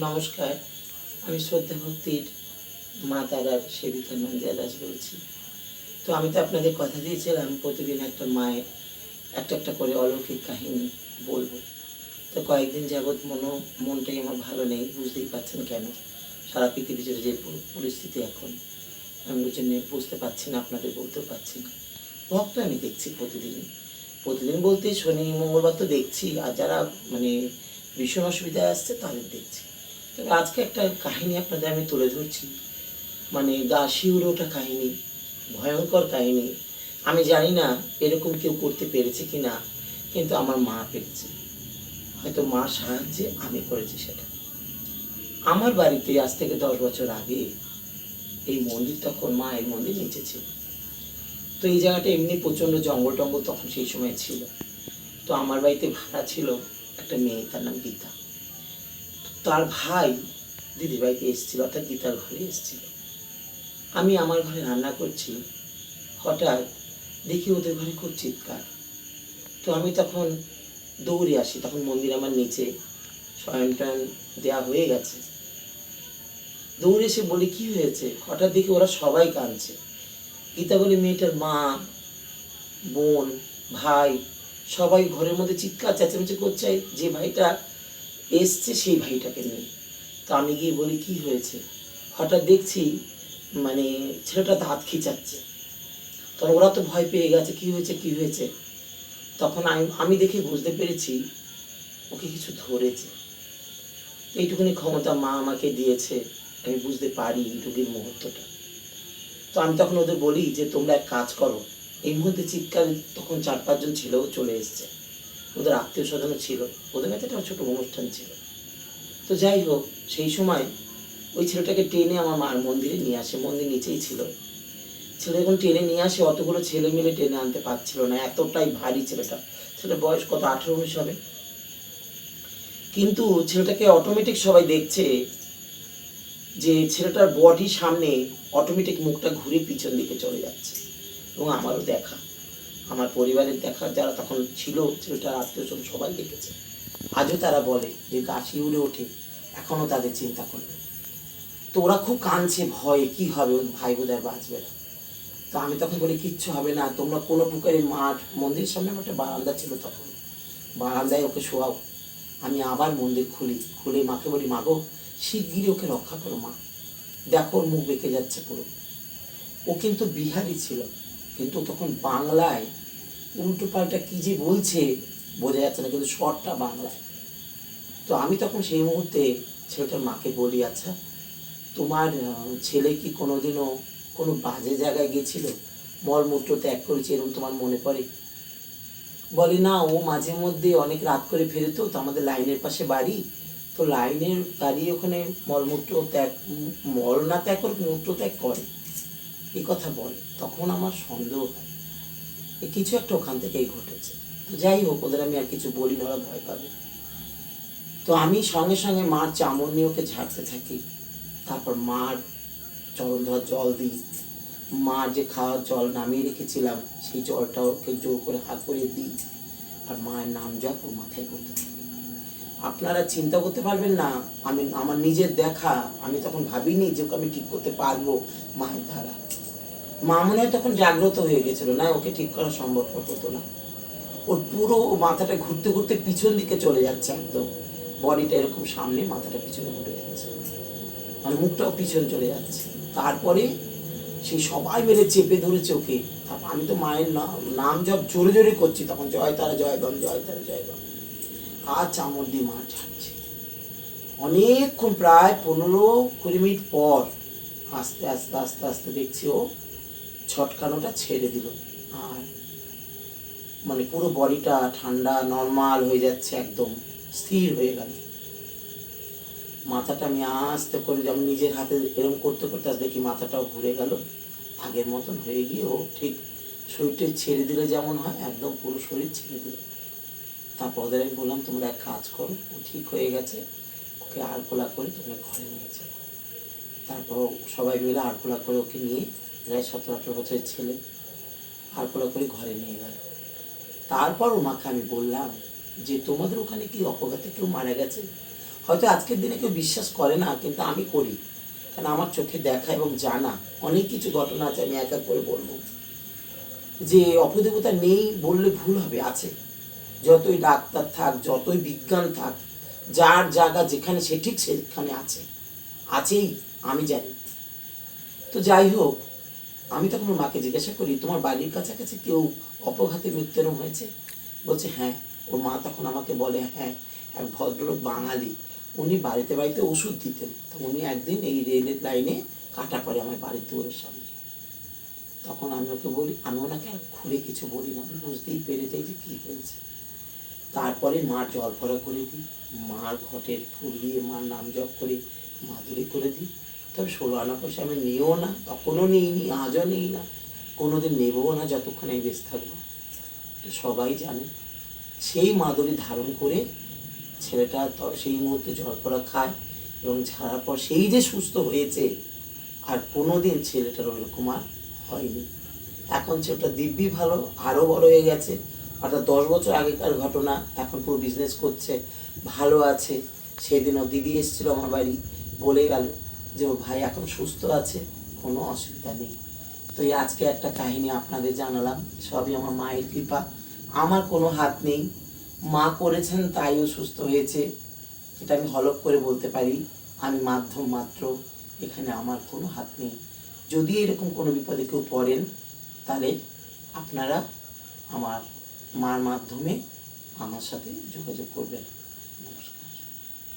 নমস্কার, আমি শ্রদ্ধা ভক্তির মা তারার সেবিকা নন্দিয়া দাস বলছি। তো আমি তো আপনাদের কথা দিয়েছিলাম প্রতিদিন একটা মায়ের একটা একটা করে অলৌকিক কাহিনী বলবো। তো কয়েকদিন যাবৎ মনটাই আমার ভালো নেই, বুঝতেই পারছেন কেন। সারা পৃথিবী জুড়ে যে পরিস্থিতি এখন, আমি ওই জন্য বুঝতে পারছি না, আপনাদের বলতেও পারছি না। ভক্ত আমি দেখছি প্রতিদিন, প্রতিদিন বলতে শনি মঙ্গলবার তো দেখছি, আর যারা মানে ভীষণ অসুবিধায় আসছে তাদের দেখছি। তবে আজকে একটা কাহিনী আপনাদের আমি তুলে ধরছি, মানে গা শিউরে ওঠা কাহিনী, ভয়ঙ্কর কাহিনী। আমি জানি না এরকম কেউ করতে পেরেছে কি না, কিন্তু আমার মা পেরেছে। হয়তো মার সাহায্যে আমি করেছি সেটা। আমার বাড়িতে আজ থেকে 10 বছর আগে এই মন্দির, তখন মায়ের মন্দির নিচে ছিল। তো এই জায়গাটা এমনি প্রচণ্ড জঙ্গল টঙ্গল তখন সেই সময় ছিল। তো আমার বাড়িতে ভাড়া ছিল একটা মেয়ে, তার নাম গীতা। তার ভাই দিদির বাড়িতে এসেছিল, অর্থাৎ গীতার ঘরে এসেছিল। আমি আমার ঘরে রান্না করছি, হঠাৎ দেখি ওদের ঘরে খুব চিৎকার। তো আমি তখন দৌড়ে আসি, তখন মন্দির আমার নিচে, শয়ন টয়ন দেওয়া হয়ে গেছে। দৌড়ে এসে বলি কি হয়েছে, হঠাৎ দেখি ওরা সবাই কাঁদছে। গীতা বলে মেয়েটার মা, বোন, ভাই সবাই ঘরের মধ্যে চিৎকার চেঁচামেচি করছে, যে ভাইটা এসছে সেই ভাইটাকে নিয়ে। তো আমি গিয়ে বলি কি হয়েছে, হঠাৎ দেখছি মানে ছেলেটা দাঁত খিচাচ্ছে। তখন ওরা তো ভয় পেয়ে গেছে, কি হয়েছে কি হয়েছে। তখন আমি দেখে বুঝতে পেরেছি ওকে কিছু ধরেছে। এইটুকুনি ক্ষমতা মা আমাকে দিয়েছে, আমি বুঝতে পারি এইটুকুর মুহূর্তটা। তো আমি তখন ওদের বলি যে তোমরা এক কাজ করো। এই মুহূর্তে চিৎকার, তখন 4-5 জন ছেলেও চলে এসছে, ওদের আত্মীয় স্বজনও ছিল, ওদের মধ্যে একটা ছোটো অনুষ্ঠান ছিল। তো যাই হোক, সেই সময় ওই ছেলেটাকে টেনে আমার মার মন্দিরে নিয়ে আসে, মন্দির নিচেই ছিল। ছেলে যখন টেনে নিয়ে আসে, অতগুলো ছেলে মিলে টেনে আনতে পারছিল না, এতটাই ভারী ছেলেটা। ছেলেটার বয়স কত, 18-19 হবে। কিন্তু ছেলেটাকে অটোমেটিক সবাই দেখছে যে ছেলেটার বডি সামনে, অটোমেটিক মুখটা ঘুরে পিছন দিকে চলে যাচ্ছে। এবং আমারও দেখা, আমার পরিবারের দেখা, যারা তখন ছিল ছেলেটার আত্মীয় স্বজন সবাই দেখেছে। আজও তারা বলে যে গা শিউরে ওঠে, এখনও তাদের চিন্তা করলে। তো ওরা খুব কাঁদছে ভয়ে, কি হবে, ওর ভাই বোধহয় বাঁচবে না। তো আমি তখন বলি কিচ্ছু হবে না, তোমরা কোনো প্রকারে মাঠ, মন্দিরের সামনে আমার একটা বারান্দা ছিল, তখন বারান্দায় ওকে শোয়াও। আমি আবার মন্দির খুলে মাকে বলি মাগো শিগগিরই ওকে রক্ষা করো মা, দেখো ওর মুখ বেঁকে যাচ্ছে পুরো। ও কিন্তু বিহারি ছিল, কিন্তু তখন বাংলায় উল্টো পাল্টা কী যে বলছে বোঝা যাচ্ছে না, কিন্তু শর্টটা বাংলায়। তো আমি তখন সেই মুহূর্তে ছেলেটার মাকে বলি, আচ্ছা তোমার ছেলে কি কোনোদিনও কোনো বাজে জায়গায় গেছিল, মলমূত্র ত্যাগ করেছে, এরকম তোমার মনে পড়ে? বলে না, ও মাঝে মধ্যে অনেক রাত করে ফেরে, তো আমাদের লাইনের পাশে বাড়ি, তো লাইনের দাঁড়িয়ে ওখানে মলমূত্র ত্যাগ, মল না ত্যাগ করে মূত্র ত্যাগ করে, এই কথা বলে। তখন আমার সন্দেহ হয় কিছু একটা ওখান থেকেই ঘটেছে। তো যাই হোক, ওদের আমি আর কিছু বলি না, ওরা ভয় পাবে। তো আমি সঙ্গে সঙ্গে মার চামড় নিয়ে ওকে ঝাড়তে থাকি, তারপর মার চরণ ধোয়ার জল দিই, মার যে খাওয়ার জল নামিয়ে রেখেছিলাম সেই জলটা ওকে জোর করে হাত করে দিই, আর মায়ের নাম জপ ওর মাথায় করতে থাকি। আপনারা চিন্তা করতে পারবেন না, আমি আমার নিজের দেখা, আমি তখন ভাবিনি যে ওকে আমি ঠিক করতে পারবো মায়ের দ্বারা। মা মনে হয় তখন জাগ্রত হয়ে গেছিল, না ওকে ঠিক করা সম্ভব হতো না। ওর পুরো মাথাটা ঘুরতে ঘুরতে পিছন দিকে চলে যাচ্ছে, একদম বডিটা এরকম সামনে, মাথাটা পিছনে ঘুরে যাচ্ছে, মানে মুখটাও পিছন চলে যাচ্ছে। তারপরে সেই সবাই মিলে চেপে ধরেছে ওকে। তারপর আমি তো মায়ের নাম জপ জোরে জোরে করছি, তখন জয় তারা জয় বাম, জয় তারা জয় বাম, আর চামড় দিয়ে মার ঝাড়ছে। অনেকক্ষণ, প্রায় 15-20 মিনিট পর আস্তে আস্তে আস্তে আস্তে দেখছি ও ছটকানোটা ছেড়ে দিল, আর মানে পুরো বডিটা ঠান্ডা নর্মাল হয়ে যাচ্ছে, একদম স্থির হয়ে গেল। মাথাটা আমি আস্তে করে যেমন নিজের হাতে এরম করতে করতে আজ দেখি মাথাটাও ঘুরে গেল, আগের মতন হয়ে গিয়ে ও ঠিক শরীরটা ছেড়ে দিলে যেমন হয়, একদম পুরো শরীর ছেড়ে দিল। তারপর ওদের আমি বললাম তোমরা এক কাজ করো, ও ঠিক হয়ে গেছে, ওকে আড়কোলা করে তোমরা ঘরে নিয়ে যাও। তারপর সবাই মিলে আড়কোলা করে ওকে নিয়ে, প্রায় 17-18 বছরের ছেলে, আড়কোলা করে ঘরে নিয়ে গেল। তারপর ওর মাকে আমি বললাম যে তোমাদের ওখানে কি অপঘাতে কেউ মারা গেছে? হয়তো আজকের দিনে কেউ বিশ্বাস করে না, কিন্তু আমি করি, কারণ আমার চোখে দেখা এবং জানা অনেক কিছু ঘটনা আছে। আমি এক এক করে বলবো। যে অপদেবতা নেই বললে ভুল হবে, আছে। যতই ডাক্তার থাক, যতই বিজ্ঞান থাক, যার জায়গা যেখানে সে ঠিক সেখানে আছে, আছেই, আমি জানি। তো যাই হোক, আমি তখন ওর মাকে জিজ্ঞাসা করি, তোমার বাড়ির কাছাকাছি কেউ অপঘাতে মৃত্যুরম হয়েছে? বলছে হ্যাঁ। ওর মা তখন আমাকে বলে, হ্যাঁ, এক ভদ্রলোক বাঙালি, উনি বাড়িতে বাড়িতে ওষুধ দিতেন, তো উনি একদিন এই রেলের লাইনে কাটা পড়ে আমার বাড়ির দুয়ারের সামনে। তখন আমি ওকে বলি, আমি ওনাকে আর খুলে কিছু বলি না, আমি বুঝতেই পেরে যাই যে কী হয়েছে। তারপরে মার জল ভরা করে দিই, মার ঘটের ফুল দিয়ে মার নাম জপ করে মাদুরি করে দিই। তবে 16 আনা পয়সা আমি নিও না, তখনও নিইনি, আজও নিই না, কোনোদিন নেবও না যতক্ষণ আমি বেঁচে থাকবো। তো সবাই জানে। সেই মাদুরি ধারণ করে ছেলেটা সেই মুহূর্তে জল পড়া খায়, এবং ছাড়ার পর সেই যে সুস্থ হয়েছে, আর কোনো দিন ছেলেটার ওইরকম আর হয়নি। এখন ছেলেটা দিব্যি ভালো, আরও বড় হয়ে গেছে, অর্থাৎ 10 বছর আগেকার ঘটনা, এখন পুরো বিজনেস করছে, ভালো আছে। সেদিন ওর দিদি এসেছিলো আমার বাড়ি, বলে গেল যে ওর ভাই এখন সুস্থ আছে, কোনো অসুবিধা নেই। তো এই আজকে একটা কাহিনী আপনাদের জানালাম, সবই আমার মায়ের কৃপা, আমার কোনো হাত নেই। মা করেছেন তাইও সুস্থ হয়েছে, এটা আমি হলফ করে বলতে পারি। আমি মাধ্যম মাত্র, এখানে আমার কোনো হাত নেই। যদি এরকম কোনো বিপদে কেউ পড়েন, তাহলে আপনারা আমার মার মাধ্যমে আমার সাথে যোগাযোগ করবেন।